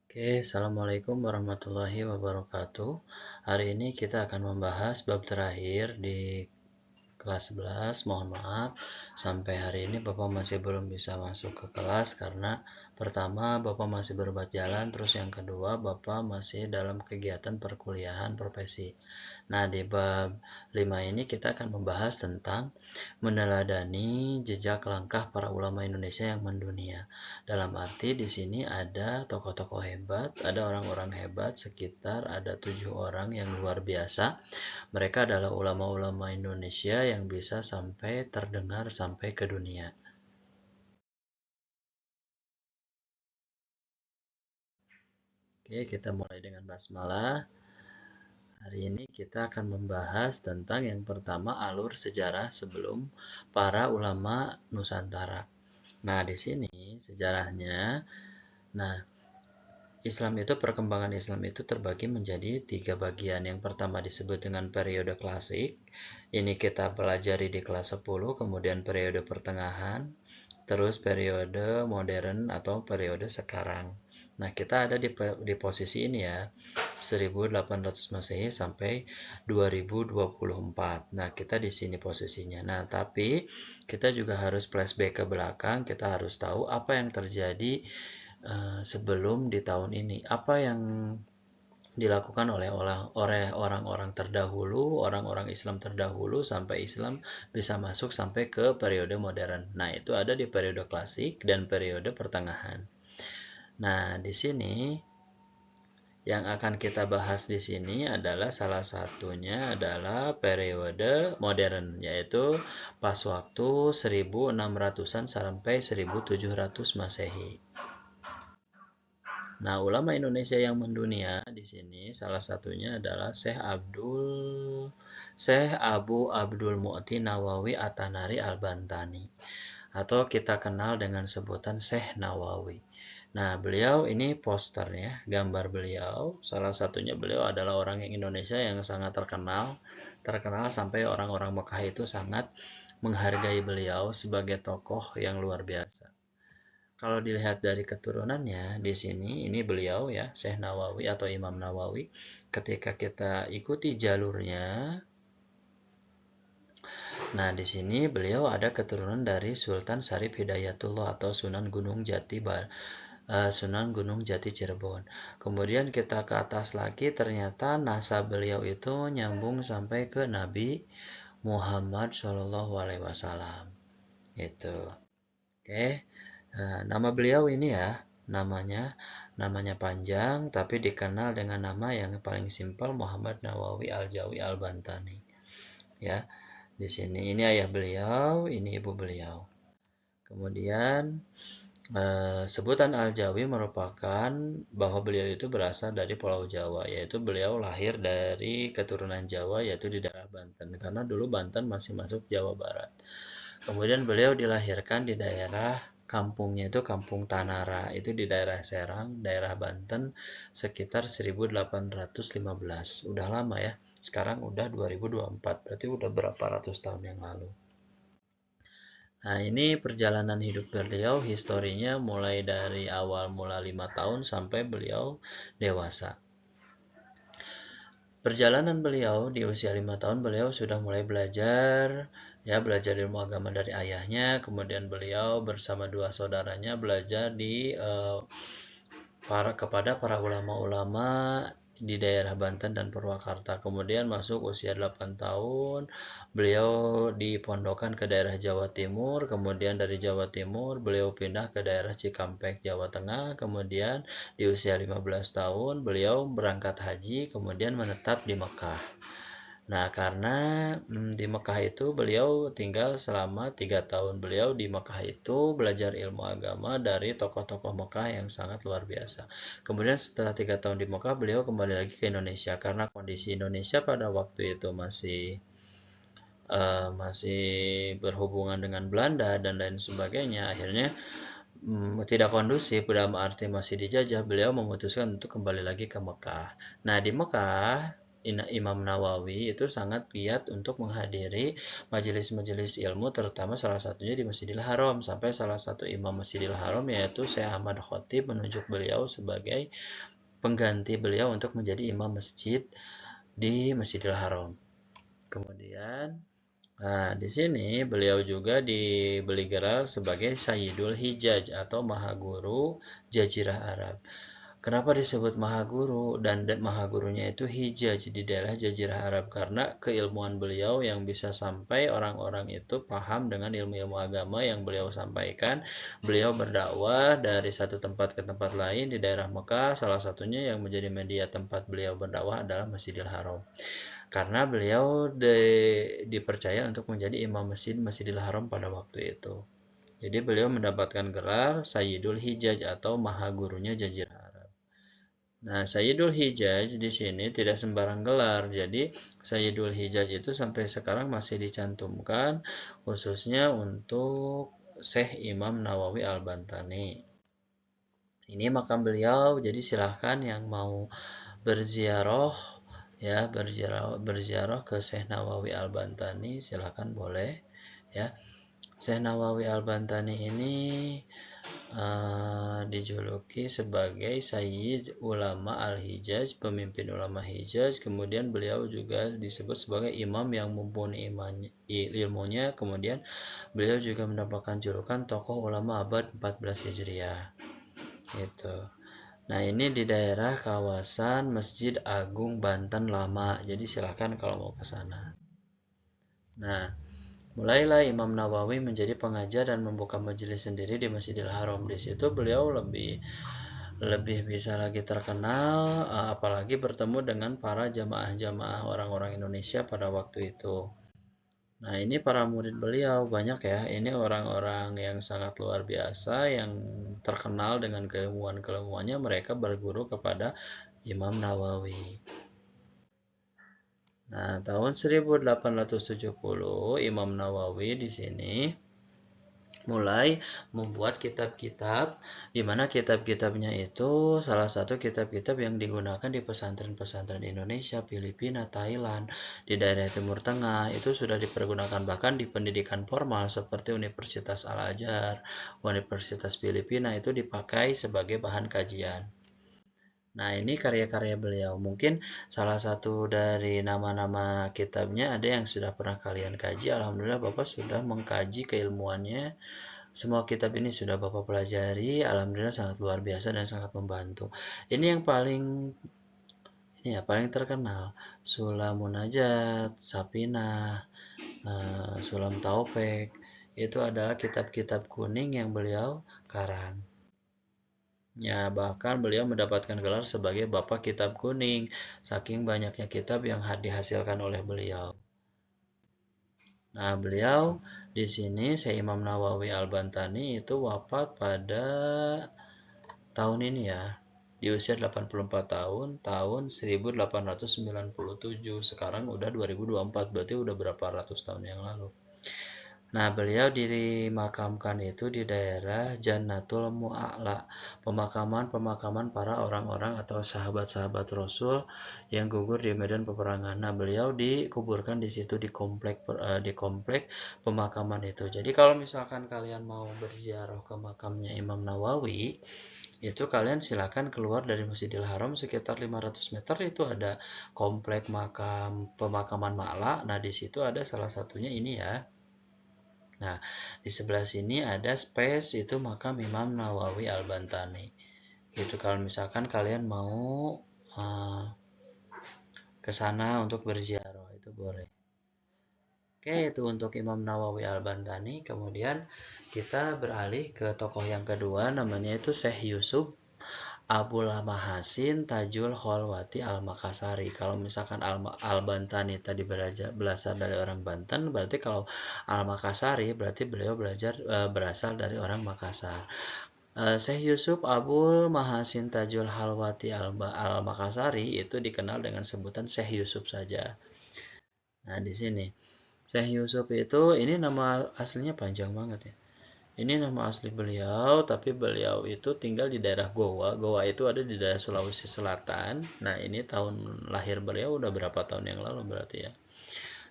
Oke, Assalamualaikum warahmatullahi wabarakatuh. Hari ini kita akan membahas bab terakhir di kelas 11. Mohon maaf, sampai hari ini Bapak masih belum bisa masuk ke kelas karena pertama Bapak masih berobat jalan, terus yang kedua Bapak masih dalam kegiatan perkuliahan profesi. Nah, di bab 5 ini kita akan membahas tentang meneladani jejak langkah para ulama Indonesia yang mendunia. Dalam arti di sini ada tokoh-tokoh hebat, ada orang-orang hebat, sekitar ada 7 orang yang luar biasa. Mereka adalah ulama-ulama Indonesia yang bisa sampai terdengar sampai ke dunia. Oke, kita mulai dengan basmalah. Hari ini kita akan membahas tentang yang pertama alur sejarah sebelum para ulama Nusantara. Nah, di sini sejarahnya, nah Islam itu perkembangan Islam itu terbagi menjadi 3 bagian. Yang pertama disebut dengan periode klasik. Ini kita pelajari di kelas 10, kemudian periode pertengahan, terus periode modern atau periode sekarang. Nah, kita ada di posisi ini ya, 1800 Masehi sampai 2024. Nah, kita di sini posisinya. Nah, tapi kita juga harus flashback ke belakang, kita harus tahu apa yang terjadi sebelum di tahun ini. Apa yang dilakukan oleh orang-orang terdahulu, orang-orang Islam terdahulu sampai Islam bisa masuk sampai ke periode modern. Nah, itu ada di periode klasik dan periode pertengahan. Nah, di sini yang akan kita bahas di sini adalah salah satunya adalah periode modern, yaitu pas waktu 1600-an sampai 1700 Masehi. Nah, ulama Indonesia yang mendunia di sini salah satunya adalah Syekh Abu Abdul Mu'ti Nawawi At-Tanari Al-Bantani, atau kita kenal dengan sebutan Syekh Nawawi. Nah, beliau ini posternya, gambar beliau. Salah satunya beliau adalah orang yang Indonesia yang sangat terkenal sampai orang-orang Mekah itu sangat menghargai beliau sebagai tokoh yang luar biasa. Kalau dilihat dari keturunannya di sini, ini beliau ya, Syekh Nawawi atau Imam Nawawi. Ketika kita ikuti jalurnya, nah di sini beliau ada keturunan dari Sultan Syarif Hidayatullah atau Sunan Gunung Jati Cirebon. Kemudian kita ke atas lagi, ternyata nasab beliau itu nyambung sampai ke Nabi Muhammad Shallallahu Alaihi Wasallam. Itu, oke. Nah, nama beliau ini ya, namanya panjang tapi dikenal dengan nama yang paling simpel, Muhammad Nawawi Al-Jawi Al-Bantani. Ya, di sini ini ayah beliau, ini ibu beliau. Kemudian sebutan Al-Jawi merupakan bahwa beliau itu berasal dari Pulau Jawa, yaitu beliau lahir dari keturunan Jawa, yaitu di daerah Banten, karena dulu Banten masih masuk Jawa Barat. Kemudian beliau dilahirkan di daerah kampungnya itu Kampung Tanara, itu di daerah Serang, daerah Banten, sekitar 1815. Udah lama ya, sekarang udah 2024, berarti udah berapa ratus tahun yang lalu. Nah, ini perjalanan hidup beliau, historinya mulai dari awal mula 5 tahun sampai beliau dewasa. Perjalanan beliau di usia 5 tahun, beliau sudah mulai belajar ilmu agama dari ayahnya. Kemudian beliau bersama 2 saudaranya belajar kepada para ulama-ulama di daerah Banten dan Purwakarta. Kemudian masuk usia 8 tahun, beliau dipondokan ke daerah Jawa Timur. Kemudian dari Jawa Timur beliau pindah ke daerah Cikampek, Jawa Tengah. Kemudian di usia 15 tahun beliau berangkat haji, kemudian menetap di Mekah. Nah, karena di Mekah itu beliau tinggal selama 3 tahun. Beliau di Mekah itu belajar ilmu agama dari tokoh-tokoh Mekah yang sangat luar biasa. Kemudian setelah 3 tahun di Mekah, beliau kembali lagi ke Indonesia karena kondisi Indonesia pada waktu itu masih berhubungan dengan Belanda dan lain sebagainya. Akhirnya tidak kondusif, dalam arti masih dijajah. Beliau memutuskan untuk kembali lagi ke Mekah. Nah, di Mekah Imam Nawawi itu sangat giat untuk menghadiri majelis-majelis ilmu, terutama salah satunya di Masjidil Haram, sampai salah satu imam Masjidil Haram yaitu Syekh Ahmad Khatib menunjuk beliau sebagai pengganti beliau untuk menjadi imam masjid di Masjidil Haram. Kemudian di sini beliau juga diberi gelar sebagai Sayyidul Hijaz atau Mahaguru Jazirah Arab. Kenapa disebut Mahaguru dan Mahagurunya itu Hijaz di daerah Jazirah Arab? Karena keilmuan beliau yang bisa sampai orang-orang itu paham dengan ilmu-ilmu agama yang beliau sampaikan. Beliau berdakwah dari satu tempat ke tempat lain di daerah Mekah. Salah satunya yang menjadi media tempat beliau berdakwah adalah Masjidil Haram. Karena beliau dipercaya untuk menjadi imam Masjidil Haram pada waktu itu. Jadi beliau mendapatkan gelar Sayyidul Hijaz atau Mahagurunya Jazirah Arab. Nah, Sayyidul Hijaz di sini tidak sembarang gelar. Jadi, Sayyidul Hijaz itu sampai sekarang masih dicantumkan khususnya untuk Syekh Imam Nawawi Al-Bantani. Ini makam beliau, jadi silahkan yang mau berziarah ya, berziarah ke Syekh Nawawi Al-Bantani silahkan boleh ya. Syekh Nawawi Al-Bantani ini dijuluki sebagai Sayyid Ulama Al-Hijaz, pemimpin ulama Hijaz. Kemudian beliau juga disebut sebagai imam yang mumpuni ilmunya. Kemudian beliau juga mendapatkan julukan tokoh ulama abad 14 Hijriah. Gitu. Nah, ini di daerah kawasan Masjid Agung Banten Lama. Jadi silakan kalau mau ke sana. Nah, mulailah Imam Nawawi menjadi pengajar dan membuka majelis sendiri di Masjidil Haram. Di situ beliau lebih bisa lagi terkenal, apalagi bertemu dengan para jamaah-jamaah orang-orang Indonesia pada waktu itu. Nah, ini para murid beliau banyak ya. Ini orang-orang yang sangat luar biasa, yang terkenal dengan keilmuan-keilmuannya. Mereka berguru kepada Imam Nawawi. Nah, tahun 1870 Imam Nawawi di sini mulai membuat kitab-kitab, di mana kitab-kitabnya itu salah satu kitab-kitab yang digunakan di pesantren-pesantren Indonesia, Filipina, Thailand, di daerah Timur Tengah itu sudah dipergunakan bahkan di pendidikan formal seperti Universitas Al-Azhar, Universitas Filipina itu dipakai sebagai bahan kajian. Nah, ini karya-karya beliau. Mungkin salah satu dari nama-nama kitabnya ada yang sudah pernah kalian kaji. Alhamdulillah Bapak sudah mengkaji keilmuannya. Semua kitab ini sudah Bapak pelajari. Alhamdulillah sangat luar biasa dan sangat membantu. Ini yang paling terkenal. Sulamun Najat, Sapinah, Sulam Taufik. Itu adalah kitab-kitab kuning yang beliau karang. Ya, bahkan beliau mendapatkan gelar sebagai Bapak Kitab Kuning, saking banyaknya kitab yang dihasilkan oleh beliau. Nah, beliau di sini, Syekh Imam Nawawi Al-Bantani itu wafat pada tahun ini ya, di usia 84 tahun 1897. Sekarang udah 2024, berarti udah berapa ratus tahun yang lalu. Nah, beliau dimakamkan itu di daerah Jannatul Mu'alla, pemakaman para orang-orang atau sahabat-sahabat Rasul yang gugur di medan peperangan. Nah, beliau dikuburkan di situ di komplek pemakaman itu. Jadi kalau misalkan kalian mau berziarah ke makamnya Imam Nawawi, itu kalian silakan keluar dari Masjidil Haram sekitar 500 meter itu ada komplek pemakaman Ma'la. Nah, di situ ada salah satunya ini ya. Nah, di sebelah sini ada space itu makam Imam Nawawi Al-Bantani. Itu kalau misalkan kalian mau ke sana untuk berziarah itu boleh. Oke, itu untuk Imam Nawawi Al-Bantani. Kemudian kita beralih ke tokoh yang kedua, namanya itu Syekh Yusuf Abul Mahasin Tajul Kholwati Al-Makassari. Kalau misalkan Al-Bantani tadi berasal dari orang Banten, berarti kalau Al-Makassari berarti beliau berasal dari orang Makassar. Syekh Yusuf Abul Mahasin Tajul Kholwati Al-Makassari itu dikenal dengan sebutan Syekh Yusuf saja. Nah, di sini Syekh Yusuf itu ini nama aslinya panjang banget ya. Ini nama asli beliau, tapi beliau itu tinggal di daerah Goa. Goa itu ada di daerah Sulawesi Selatan. Nah, ini tahun lahir beliau udah berapa tahun yang lalu berarti ya.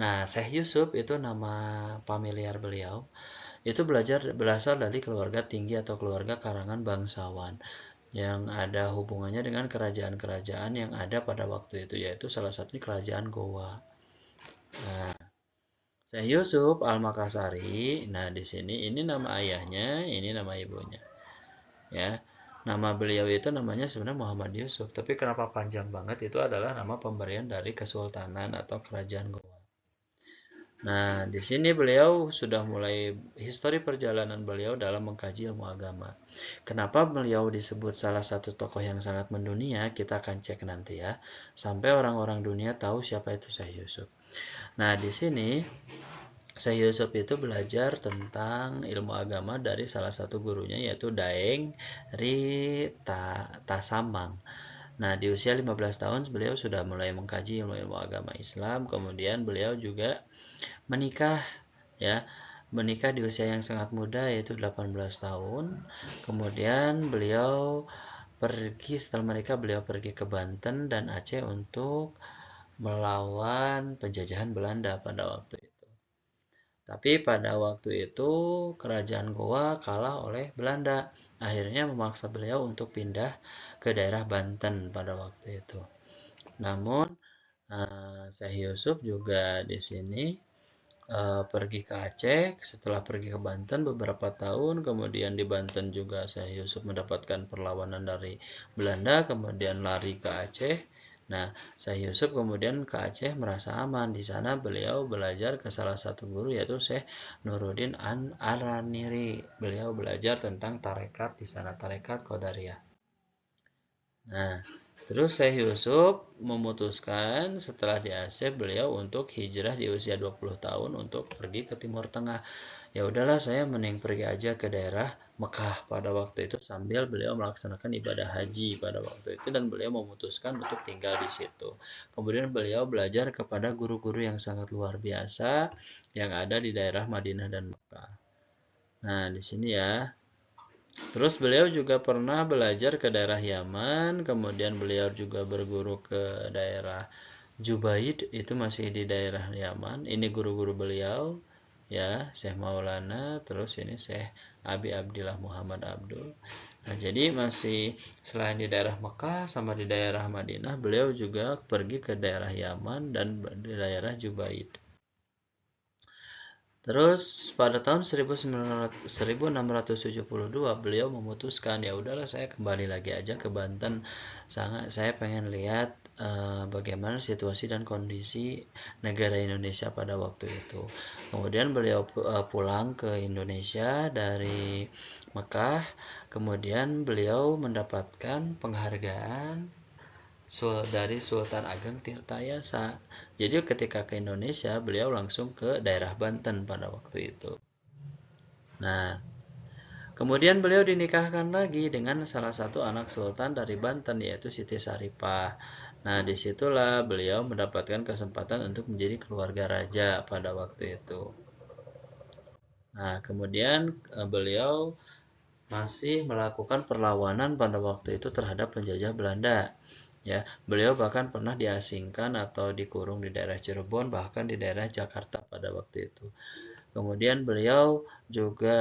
Nah, Syekh Yusuf itu nama familiar beliau. Itu berasal dari keluarga tinggi atau keluarga karangan bangsawan yang ada hubungannya dengan kerajaan-kerajaan yang ada pada waktu itu, yaitu salah satunya kerajaan Goa. Nah, Syekh Yusuf Al-Makassari. Nah, di sini ini nama ayahnya, ini nama ibunya. Ya. Nama beliau itu namanya sebenarnya Muhammad Yusuf, tapi kenapa panjang banget itu adalah nama pemberian dari kesultanan atau kerajaan Goa. Nah, di sini beliau sudah mulai histori perjalanan beliau dalam mengkaji ilmu agama. Kenapa beliau disebut salah satu tokoh yang sangat mendunia? Kita akan cek nanti ya. Sampai orang-orang dunia tahu siapa itu Syekh Yusuf. Nah, di sini Syekh Yusuf itu belajar tentang ilmu agama dari salah satu gurunya yaitu Daeng Ri Tasamang. Nah, di usia 15 tahun beliau sudah mulai mengkaji ilmu-ilmu agama Islam. Kemudian beliau juga menikah ya. Menikah di usia yang sangat muda yaitu 18 tahun. Kemudian beliau setelah menikah beliau pergi ke Banten dan Aceh untuk melawan penjajahan Belanda pada waktu itu. Tapi pada waktu itu kerajaan Goa kalah oleh Belanda. Akhirnya memaksa beliau untuk pindah ke daerah Banten pada waktu itu. Namun Syekh Yusuf juga di sini pergi ke Aceh. Setelah pergi ke Banten beberapa tahun, kemudian di Banten juga Syekh Yusuf mendapatkan perlawanan dari Belanda, kemudian lari ke Aceh. Nah, Syekh Yusuf kemudian ke Aceh merasa aman. Di sana beliau belajar ke salah satu guru yaitu Syekh Nuruddin Ar-Raniri. Beliau belajar tentang tarekat di sana, tarekat Qadariyah. Nah, terus Syekh Yusuf memutuskan setelah di Aceh beliau untuk hijrah di usia 20 tahun untuk pergi ke Timur Tengah. Ya udahlah, saya mending pergi aja ke daerah Mekah pada waktu itu sambil beliau melaksanakan ibadah haji pada waktu itu dan beliau memutuskan untuk tinggal di situ. Kemudian beliau belajar kepada guru-guru yang sangat luar biasa yang ada di daerah Madinah dan Mekah. Nah, di sini ya. Terus beliau juga pernah belajar ke daerah Yaman, kemudian beliau juga berguru ke daerah Jubaid, itu masih di daerah Yaman. Ini guru-guru beliau, ya, Syekh Maulana, terus ini Syekh Abi Abdillah Muhammad Abdul. Nah, jadi masih selain di daerah Mekah sama di daerah Madinah, beliau juga pergi ke daerah Yaman dan di daerah Jubaid. Terus pada tahun 1672 beliau memutuskan ya udahlah saya kembali lagi aja ke Banten. Saya pengen lihat bagaimana situasi dan kondisi negara Indonesia pada waktu itu. Kemudian beliau pulang ke Indonesia dari Mekah. Kemudian beliau mendapatkan penghargaan dari Sultan Ageng Tirtayasa. Jadi ketika ke Indonesia, beliau langsung ke daerah Banten pada waktu itu. Nah, kemudian beliau dinikahkan lagi dengan salah satu anak sultan dari Banten yaitu Siti Saripah. Nah, disitulah beliau mendapatkan kesempatan untuk menjadi keluarga raja pada waktu itu. Nah, kemudian beliau masih melakukan perlawanan pada waktu itu terhadap penjajah Belanda. Ya, beliau bahkan pernah diasingkan atau dikurung di daerah Cirebon, bahkan di daerah Jakarta pada waktu itu. Kemudian beliau juga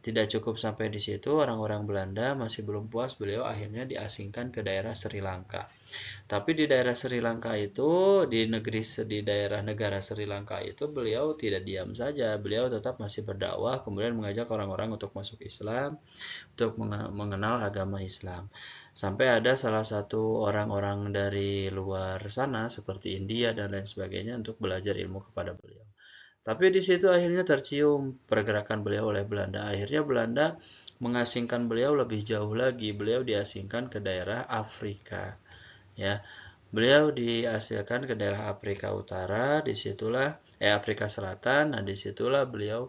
tidak cukup sampai di situ, orang-orang Belanda masih belum puas, beliau akhirnya diasingkan ke daerah Sri Lanka. Tapi di daerah Sri Lanka itu, di daerah negara Sri Lanka itu beliau tidak diam saja, beliau tetap masih berdakwah, kemudian mengajak orang-orang untuk masuk Islam, untuk mengenal agama Islam. Sampai ada salah satu orang-orang dari luar sana seperti India dan lain sebagainya untuk belajar ilmu kepada beliau. Tapi di situ akhirnya tercium pergerakan beliau oleh Belanda. Akhirnya Belanda mengasingkan beliau lebih jauh lagi. Beliau diasingkan ke daerah Afrika. Ya, beliau diasingkan ke daerah Afrika Utara. Disitulah Afrika Selatan. Nah, disitulah beliau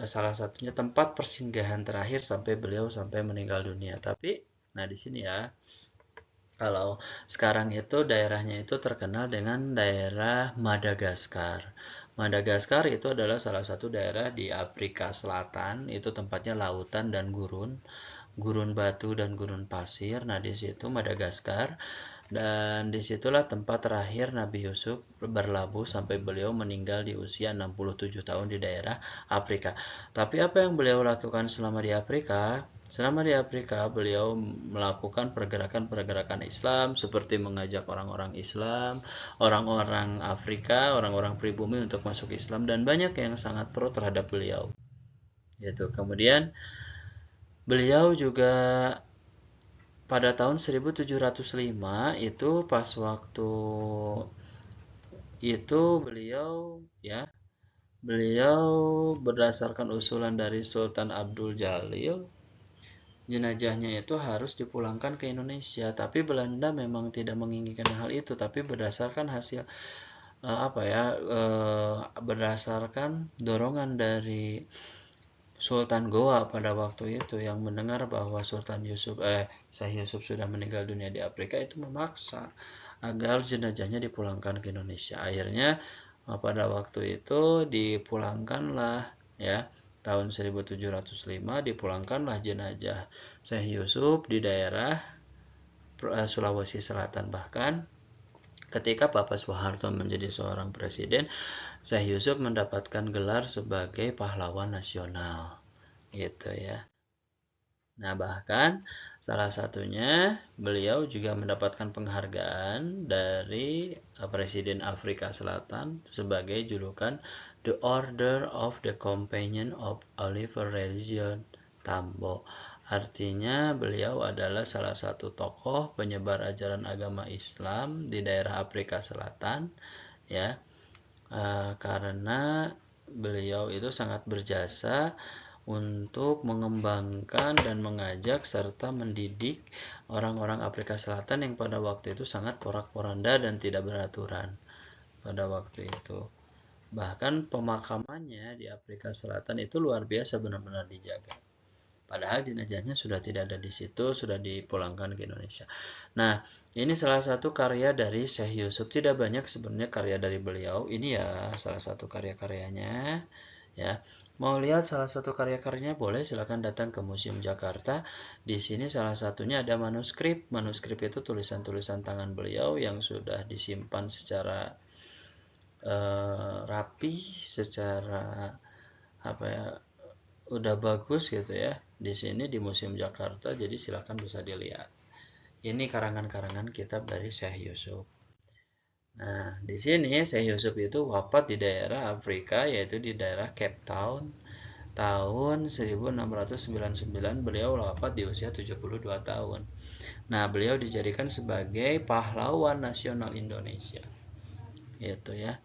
salah satunya tempat persinggahan terakhir sampai beliau sampai meninggal dunia. Tapi, nah di sini ya, kalau sekarang itu daerahnya itu terkenal dengan daerah Madagaskar. Madagaskar itu adalah salah satu daerah di Afrika Selatan, itu tempatnya lautan dan gurun batu dan gurun pasir. Nah, di situ Madagaskar, dan disitulah tempat terakhir Nabi Yusuf berlabuh sampai beliau meninggal di usia 67 tahun di daerah Afrika. Tapi apa yang beliau lakukan selama di Afrika? Selama di Afrika, beliau melakukan pergerakan-pergerakan Islam seperti mengajak orang-orang Islam, orang-orang Afrika, orang-orang pribumi untuk masuk Islam, dan banyak yang sangat pro terhadap beliau. Gitu. Kemudian beliau juga pada tahun 1705 itu pas waktu itu beliau berdasarkan usulan dari Sultan Abdul Jalil, jenazahnya itu harus dipulangkan ke Indonesia, tapi Belanda memang tidak menginginkan hal itu, tapi berdasarkan hasil berdasarkan dorongan dari Sultan Goa pada waktu itu yang mendengar bahwa Syekh Yusuf sudah meninggal dunia di Afrika, itu memaksa agar jenazahnya dipulangkan ke Indonesia. Akhirnya pada waktu itu dipulangkanlah, ya, tahun 1705 dipulangkanlah jenazah Syekh Yusuf di daerah Sulawesi Selatan. Bahkan ketika Bapak Soeharto menjadi seorang presiden, Syekh Yusuf mendapatkan gelar sebagai pahlawan nasional, gitu ya. Nah, bahkan salah satunya beliau juga mendapatkan penghargaan dari Presiden Afrika Selatan sebagai julukan The Order of the Companion of Oliver Religion Tambo. Artinya beliau adalah salah satu tokoh penyebar ajaran agama Islam di daerah Afrika Selatan, ya, karena beliau itu sangat berjasa untuk mengembangkan dan mengajak serta mendidik orang-orang Afrika Selatan yang pada waktu itu sangat porak-poranda dan tidak beraturan pada waktu itu. Bahkan pemakamannya di Afrika Selatan itu luar biasa, benar-benar dijaga. Padahal jenazahnya sudah tidak ada di situ, sudah dipulangkan ke Indonesia. Nah, ini salah satu karya dari Syekh Yusuf. Tidak banyak sebenarnya karya dari beliau. Ini ya salah satu karya-karyanya. Ya, mau lihat salah satu karya-karyanya, boleh silakan datang ke Museum Jakarta. Di sini salah satunya ada manuskrip. Manuskrip itu tulisan-tulisan tangan beliau yang sudah disimpan secara rapi, secara udah bagus gitu ya. Di sini di Museum Jakarta, jadi silakan bisa dilihat. Ini karangan-karangan kitab dari Syekh Yusuf. Nah, di sini Syekh Yusuf itu wafat di daerah Afrika, yaitu di daerah Cape Town. Tahun 1699 beliau wafat di usia 72 tahun. Nah, beliau dijadikan sebagai pahlawan nasional Indonesia. Gitu ya.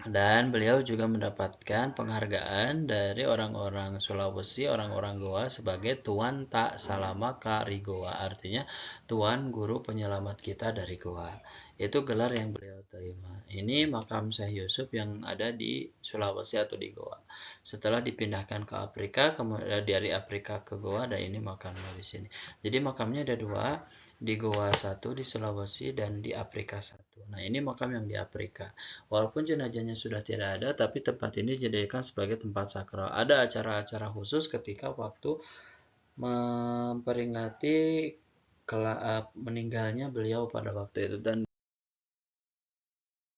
Dan beliau juga mendapatkan penghargaan dari orang-orang Sulawesi, orang-orang Goa sebagai Tuan Tak Salamaka Rigoa, artinya Tuan Guru Penyelamat kita dari Goa. Itu gelar yang beliau terima. Ini makam Syekh Yusuf yang ada di Sulawesi atau di Goa. Setelah dipindahkan ke Afrika, kemudian dari Afrika ke Goa, dan ini makamnya di sini. Jadi makamnya ada dua, di Goa satu, di Sulawesi, dan di Afrika satu. Nah, ini makam yang di Afrika. Walaupun jenazahnya sudah tidak ada, tapi tempat ini dijadikan sebagai tempat sakral. Ada acara-acara khusus ketika waktu memperingati meninggalnya beliau pada waktu itu, dan